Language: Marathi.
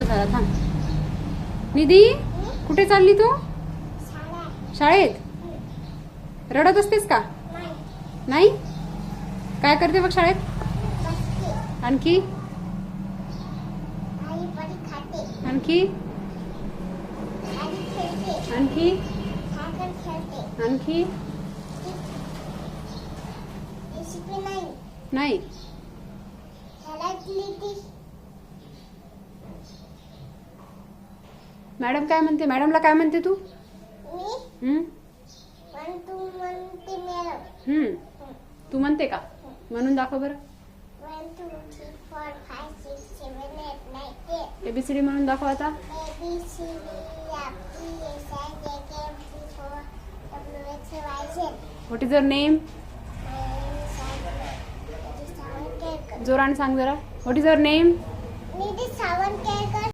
झाला थांब. निधी कुठे चालली तू? शाळेत. रडत असतेस का? नाही. काय करते मग शाळेत? आणखी आणखी आणखी आणखी नाही. मॅडम काय म्हणते? मॅडमला काय म्हणते तू? तू म्हणते का? म्हणून दाखव बरं. ABCD म्हणून दाखव आता. What is your name? जोराने सांग जरा. What is your name?